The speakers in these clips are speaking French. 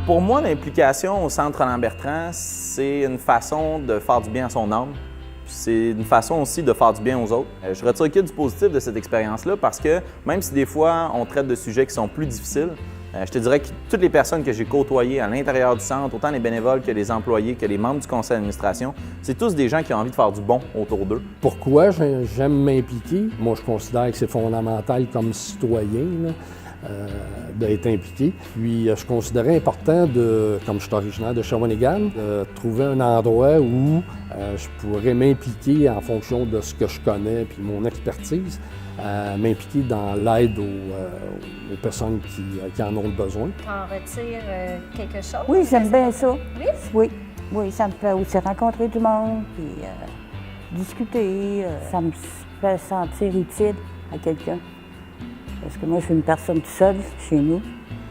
Pour moi, l'implication au Centre Roland-Bertrand, c'est une façon de faire du bien à son âme. C'est une façon aussi de faire du bien aux autres. Je retire que du positif de cette expérience-là parce que même si des fois on traite de sujets qui sont plus difficiles, je te dirais que toutes les personnes que j'ai côtoyées à l'intérieur du centre, autant les bénévoles que les employés, que les membres du conseil d'administration, c'est tous des gens qui ont envie de faire du bon autour d'eux. Pourquoi j'aime m'impliquer? Moi, je considère que c'est fondamental comme citoyen d'être impliqué. Puis, je considérais important, comme je suis originaire de Shawinigan, de trouver un endroit où je pourrais m'impliquer en fonction de ce que je connais puis mon expertise, m'impliquer dans l'aide aux personnes qui en ont besoin. En retire quelque chose? Oui, j'aime bien ça. Oui? Oui, oui, ça me fait aussi rencontrer du monde, puis discuter. Ça me fait sentir utile à quelqu'un. Parce que moi, je suis une personne toute seule chez nous.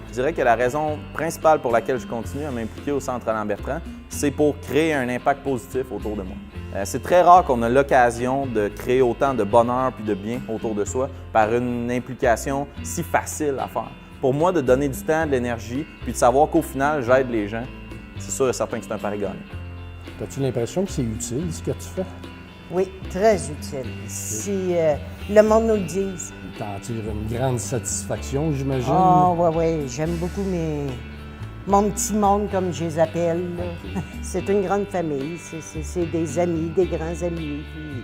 Je dirais que la raison principale pour laquelle je continue à m'impliquer au Centre Roland-Bertrand, c'est pour créer un impact positif autour de moi. C'est très rare qu'on a l'occasion de créer autant de bonheur puis de bien autour de soi par une implication si facile à faire. Pour moi, de donner du temps, de l'énergie, puis de savoir qu'au final, j'aide les gens, c'est sûr et certain que c'est un pari gagnant. As-tu l'impression que c'est utile, ce que tu fais? Oui, très utile. Si le monde nous le dise. T'en tires une grande satisfaction, j'imagine? Ah, oui. J'aime beaucoup mon petit monde, comme je les appelle. C'est une grande famille. C'est des amis, des grands amis. Puis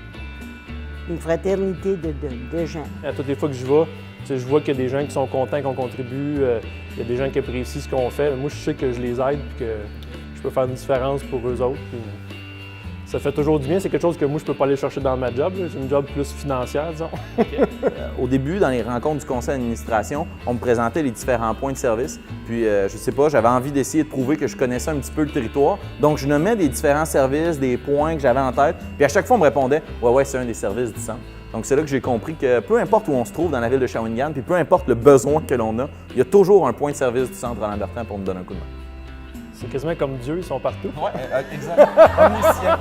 une fraternité de gens. À toutes les fois que je vais, je vois qu'il y a des gens qui sont contents qu'on contribue, il y a des gens qui apprécient ce qu'on fait. Moi, je sais que je les aide et que je peux faire une différence pour eux autres. Puis ça fait toujours du bien. C'est quelque chose que moi, je peux pas aller chercher dans ma job. J'ai une job plus financière, disons. Au début, dans les rencontres du conseil d'administration, on me présentait les différents points de service. Puis, je sais pas, j'avais envie d'essayer de prouver que je connaissais un petit peu le territoire. Donc, je nommais des différents services, des points que j'avais en tête. Puis, à chaque fois, on me répondait « Ouais, c'est un des services du centre ». Donc, c'est là que j'ai compris que peu importe où on se trouve dans la ville de Shawinigan, puis peu importe le besoin que l'on a, il y a toujours un point de service du centre Roland-Bertrand pour nous donner un coup de main. C'est quasiment comme Dieu, ils sont partout. Oui, exact. Omniscient.